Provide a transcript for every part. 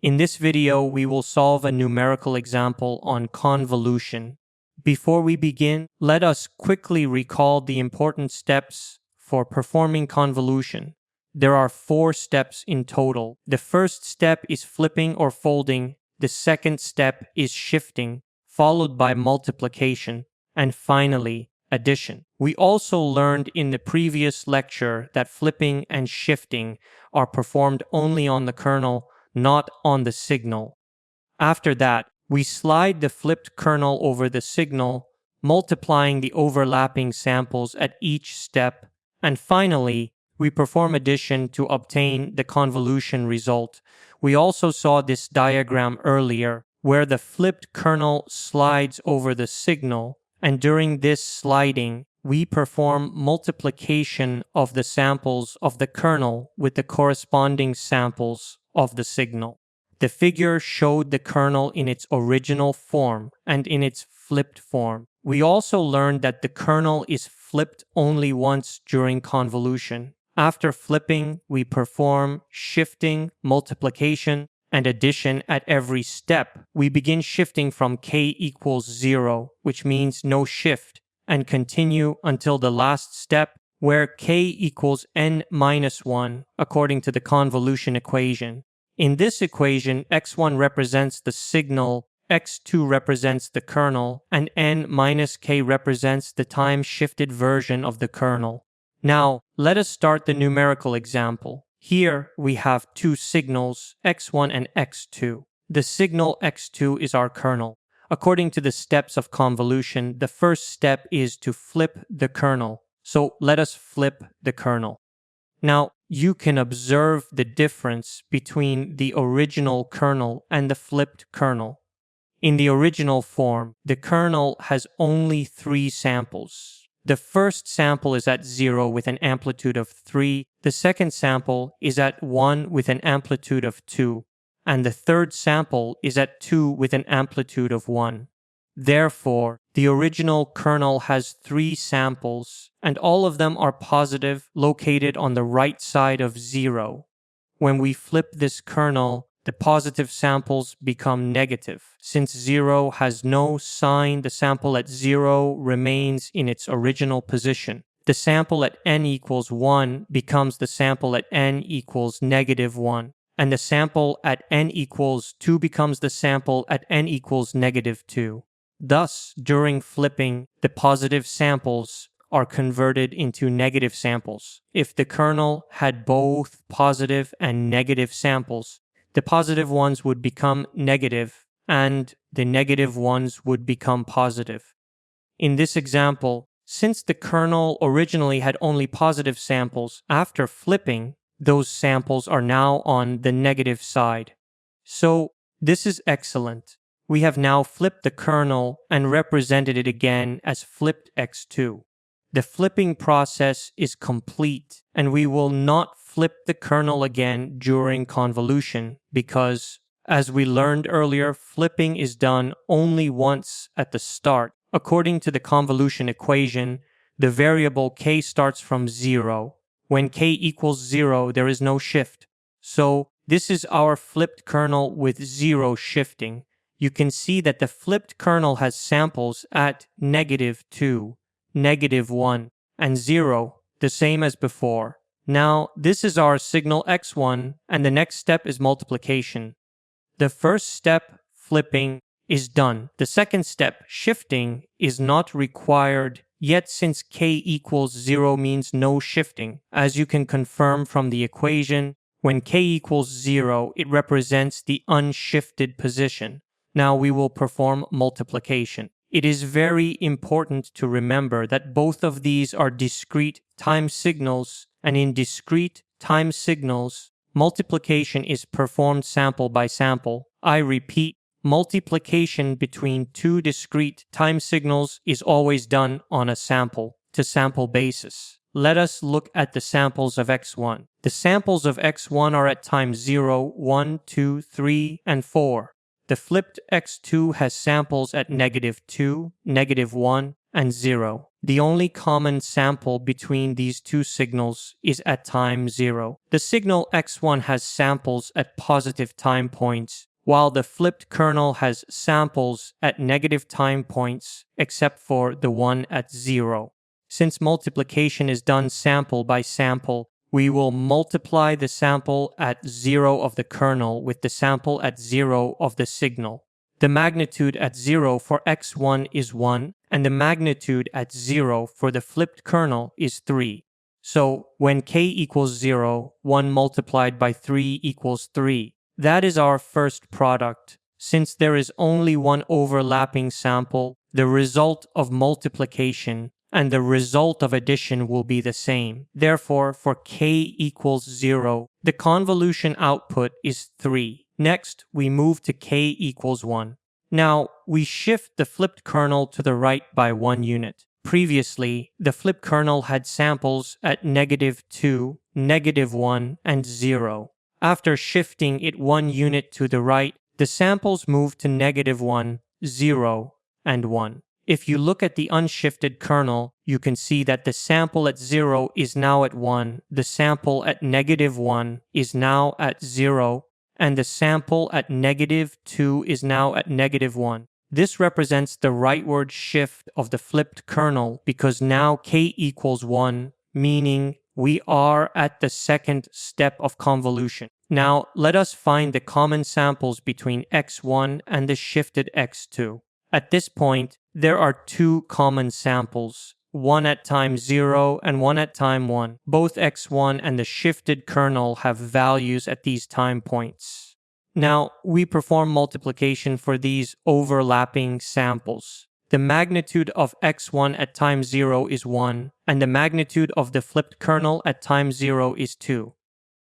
In this video, we will solve a numerical example on convolution. Before we begin, let us quickly recall the important steps for performing convolution. There are 4 steps in total. The first step is flipping or folding. The second step is shifting, followed by multiplication, and finally, addition. We also learned in the previous lecture that flipping and shifting are performed only on the kernel, not on the signal. After that, we slide the flipped kernel over the signal, multiplying the overlapping samples at each step, and finally, we perform addition to obtain the convolution result. We also saw this diagram earlier, where the flipped kernel slides over the signal, and during this sliding, we perform multiplication of the samples of the kernel with the corresponding samples of the signal. The figure showed the kernel in its original form and in its flipped form. We also learned that the kernel is flipped only once during convolution. After flipping, we perform shifting, multiplication, and addition at every step. We begin shifting from k equals 0, which means no shift, and continue until the last step, where k equals n minus 1, according to the convolution equation. In this equation, x1 represents the signal, x2 represents the kernel, and n minus k represents the time-shifted version of the kernel. Now, let us start the numerical example. Here, we have 2 signals, x1 and x2. The signal x2 is our kernel. According to the steps of convolution, the first step is to flip the kernel. So let us flip the kernel. Now, you can observe the difference between the original kernel and the flipped kernel. In the original form, the kernel has only 3 samples. The first sample is at 0 with an amplitude of 3, the second sample is at 1 with an amplitude of 2, and the third sample is at 2 with an amplitude of 1. Therefore, the original kernel has 3 samples, and all of them are positive, located on the right side of 0. When we flip this kernel, the positive samples become negative. Since 0 has no sign, the sample at 0 remains in its original position. The sample at n equals 1 becomes the sample at n equals negative 1, and the sample at n equals 2 becomes the sample at n equals negative 2. Thus, during flipping, the positive samples are converted into negative samples. If the kernel had both positive and negative samples, the positive ones would become negative, and the negative ones would become positive. In this example, since the kernel originally had only positive samples, after flipping, those samples are now on the negative side. So, this is excellent. We have now flipped the kernel and represented it again as flipped x2. The flipping process is complete, and we will not flip the kernel again during convolution because, as we learned earlier, flipping is done only once at the start. According to the convolution equation, the variable k starts from 0. When k equals 0, there is no shift. So, this is our flipped kernel with 0 shifting. You can see that the flipped kernel has samples at negative 2, negative 1, and 0, the same as before. Now, this is our signal x1, and the next step is multiplication. The first step, flipping, is done. The second step, shifting, is not required, yet since k equals 0 means no shifting. As you can confirm from the equation, when k equals 0, it represents the unshifted position. Now we will perform multiplication. It is very important to remember that both of these are discrete time signals, and in discrete time signals, multiplication is performed sample by sample. I repeat, multiplication between 2 discrete time signals is always done on a sample-to-sample basis. Let us look at the samples of x1. The samples of x1 are at time 0, 1, 2, 3, and 4. The flipped x2 has samples at negative 2, negative 1, and 0. The only common sample between these two signals is at time 0. The signal x1 has samples at positive time points, while the flipped kernel has samples at negative time points, except for the one at 0. Since multiplication is done sample by sample, we will multiply the sample at 0 of the kernel with the sample at 0 of the signal. The magnitude at 0 for x1 is 1, and the magnitude at 0 for the flipped kernel is 3. So when k equals 0, 1 multiplied by 3 equals 3. That is our first product. Since there is only one overlapping sample, the result of multiplication and the result of addition will be the same. Therefore, for k equals 0, the convolution output is 3. Next, we move to k equals 1. Now, we shift the flipped kernel to the right by 1 unit. Previously, the flipped kernel had samples at -2, -1, and 0. After shifting it 1 unit to the right, the samples move to -1, 0, and 1. If you look at the unshifted kernel, you can see that the sample at 0 is now at 1, the sample at -1 is now at 0, and the sample at -2 is now at -1. This represents the rightward shift of the flipped kernel because now k equals 1, meaning we are at the second step of convolution. Now, let us find the common samples between x1 and the shifted x2. At this point, there are two common samples, one at time 0 and one at time 1. Both x1 and the shifted kernel have values at these time points. Now, we perform multiplication for these overlapping samples. The magnitude of x1 at time 0 is 1, and the magnitude of the flipped kernel at time 0 is 2.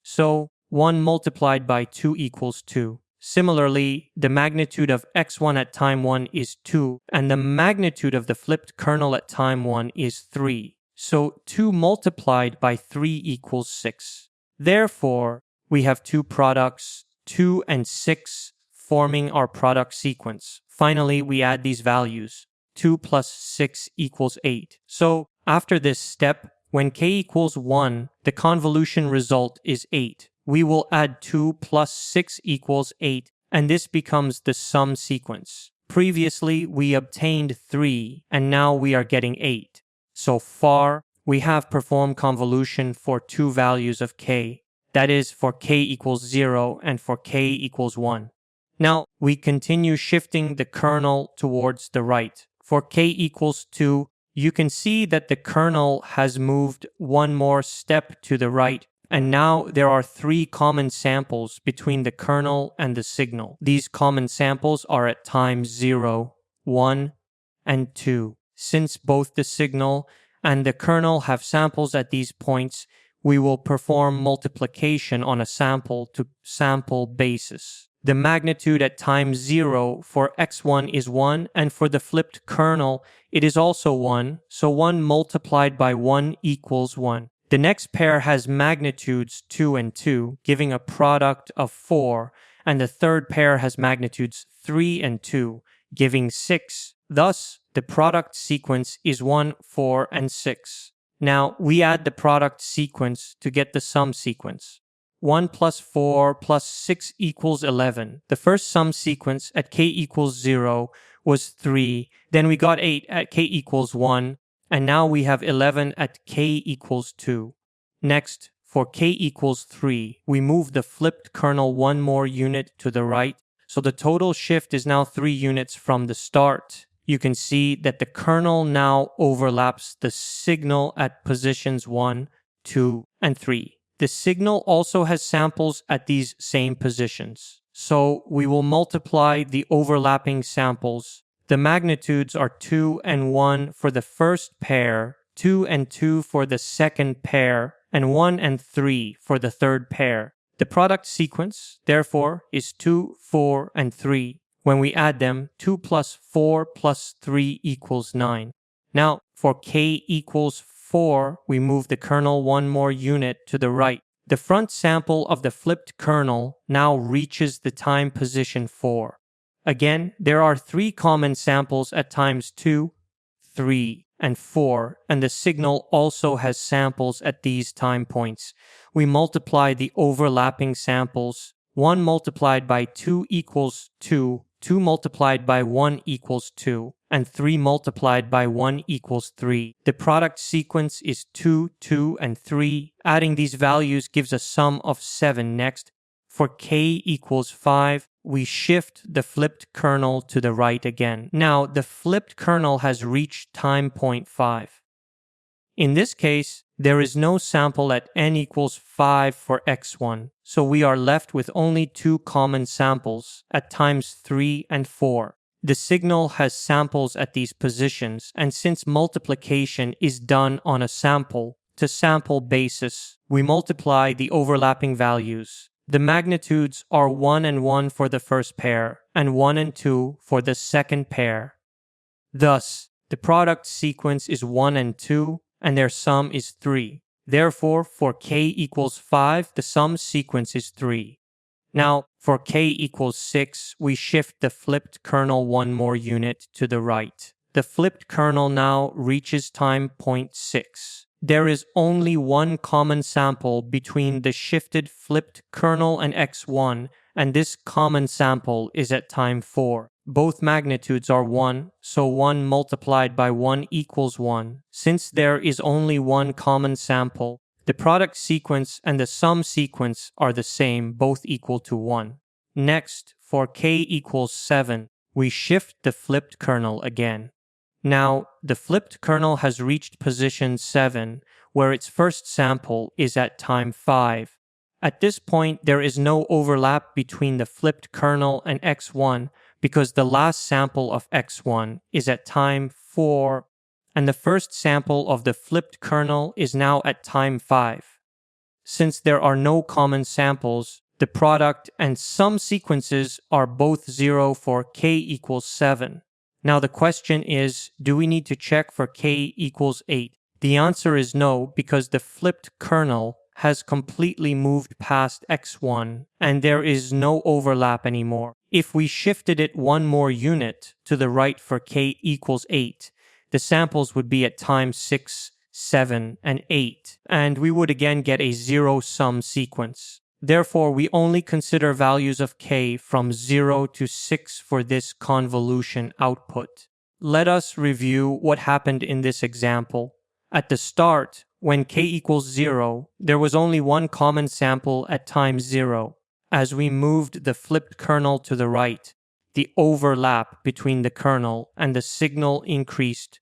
So, 1 multiplied by 2 equals 2. Similarly, the magnitude of x1 at time 1 is 2, and the magnitude of the flipped kernel at time 1 is 3. So 2 multiplied by 3 equals 6. Therefore, we have two products, 2 and 6, forming our product sequence. Finally, we add these values. 2 plus 6 equals 8. So, after this step, when k equals 1, the convolution result is 8. We will add 2 plus 6 equals 8, and this becomes the sum sequence. Previously, we obtained 3, and now we are getting 8. So far, we have performed convolution for two values of k, that is, for k equals 0 and for k equals 1. Now, we continue shifting the kernel towards the right. For k equals 2, you can see that the kernel has moved one more step to the right, and now there are three common samples between the kernel and the signal. These common samples are at times 0, 1, and 2. Since both the signal and the kernel have samples at these points, we will perform multiplication on a sample-to-sample basis. The magnitude at time 0 for x1 is 1, and for the flipped kernel, it is also 1, so 1 multiplied by 1 equals 1. The next pair has magnitudes 2 and 2, giving a product of 4, and the third pair has magnitudes 3 and 2, giving 6. Thus, the product sequence is 1, 4, and 6. Now, we add the product sequence to get the sum sequence. 1 plus 4 plus 6 equals 11. The first sum sequence at k equals 0 was 3, then we got 8 at k equals 1, and now we have 11 at k equals 2. Next, for k equals 3, we move the flipped kernel one more unit to the right, so the total shift is now 3 units from the start. You can see that the kernel now overlaps the signal at positions 1, 2, and 3. The signal also has samples at these same positions. So we will multiply the overlapping samples. The magnitudes are 2 and 1 for the first pair, 2 and 2 for the second pair, and 1 and 3 for the third pair. The product sequence, therefore, is 2, 4, and 3. When we add them, 2 plus 4 plus 3 equals 9. Now, for k equals 4, we move the kernel one more unit to the right. The front sample of the flipped kernel now reaches the time position 4. Again, there are 3 common samples at times 2, 3, and 4, and the signal also has samples at these time points. We multiply the overlapping samples. 1 multiplied by 2 equals 2, 2 multiplied by 1 equals 2, and 3 multiplied by 1 equals 3. The product sequence is 2, 2, and 3. Adding these values gives a sum of 7. Next, for k equals 5, we shift the flipped kernel to the right again. Now, the flipped kernel has reached time point 5. In this case, there is no sample at n equals 5 for x1, so we are left with only 2 common samples at times 3 and 4. The signal has samples at these positions, and since multiplication is done on a sample-to-sample basis, we multiply the overlapping values. The magnitudes are 1 and 1 for the first pair, and 1 and 2 for the second pair. Thus, the product sequence is 1 and 2, and their sum is 3. Therefore, for k equals 5, the sum sequence is 3. Now, for k equals 6, we shift the flipped kernel 1 more unit to the right. The flipped kernel now reaches time point 6. There is only one common sample between the shifted flipped kernel and x1, and this common sample is at time 4. Both magnitudes are 1, so 1 multiplied by 1 equals 1. Since there is only one common sample, the product sequence and the sum sequence are the same, both equal to 1. Next, for k equals 7, we shift the flipped kernel again. Now, the flipped kernel has reached position 7, where its first sample is at time 5. At this point, there is no overlap between the flipped kernel and x1 because the last sample of x1 is at time 4, and the first sample of the flipped kernel is now at time 5. Since there are no common samples, the product and sum sequences are both 0 for k equals 7. Now the question is, do we need to check for k equals 8? The answer is no, because the flipped kernel has completely moved past x1 and there is no overlap anymore. If we shifted it 1 more unit to the right for k equals 8, the samples would be at time 6, 7, and 8, and we would again get a zero-sum sequence. Therefore, we only consider values of k from 0 to 6 for this convolution output. Let us review what happened in this example. At the start, when k equals 0, there was only one common sample at time 0. As we moved the flipped kernel to the right, the overlap between the kernel and the signal increased,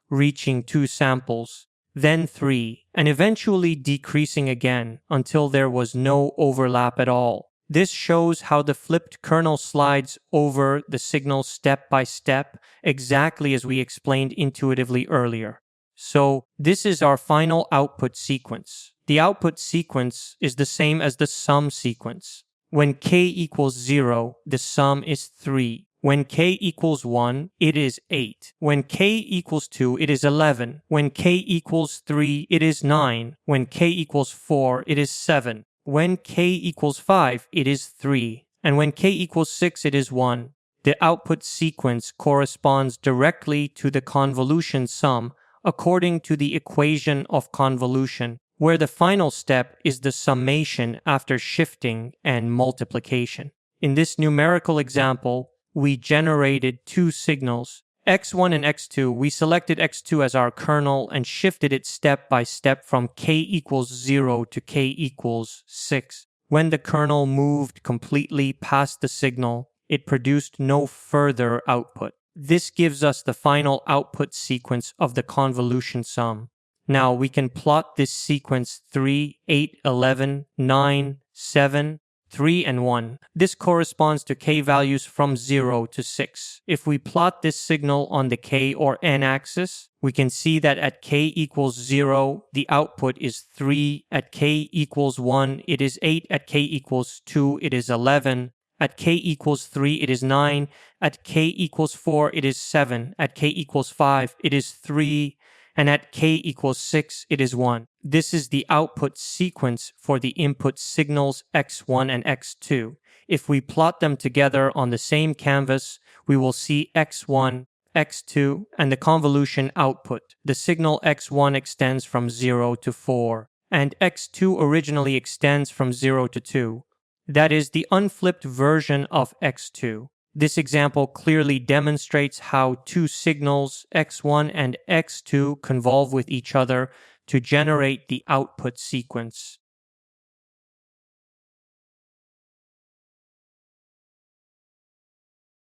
reaching 2 samples, then 3, and eventually decreasing again until there was no overlap at all. This shows how the flipped kernel slides over the signal step by step, exactly as we explained intuitively earlier. So, this is our final output sequence. The output sequence is the same as the sum sequence. When k equals 0, the sum is 3. When k equals 1, it is 8. When k equals 2, it is 11. When k equals 3, it is 9. When k equals 4, it is 7. When k equals 5, it is 3. And when k equals 6, it is 1. The output sequence corresponds directly to the convolution sum according to the equation of convolution, where the final step is the summation after shifting and multiplication. In this numerical example, we generated 2 signals, x1 and x2. We selected x2 as our kernel and shifted it step by step from k equals 0 to k equals 6. When the kernel moved completely past the signal, it produced no further output. This gives us the final output sequence of the convolution sum. Now we can plot this sequence 3, 8, 11, 9, 7, 3, and 1. This corresponds to k values from 0 to 6. If we plot this signal on the k or n axis, we can see that at k equals 0, the output is 3. At k equals 1, it is 8. At k equals 2, it is 11. At k equals 3, it is 9. At k equals 4, it is 7. At k equals 5, it is 3. And at k equals 6, it is 1. This is the output sequence for the input signals x1 and x2. If we plot them together on the same canvas, we will see x1, x2 and the convolution output. The signal x1 extends from 0 to 4, and x2 originally extends from 0 to 2. That is the unflipped version of x2. This example clearly demonstrates how two signals, x1 and x2, convolve with each other to generate the output sequence.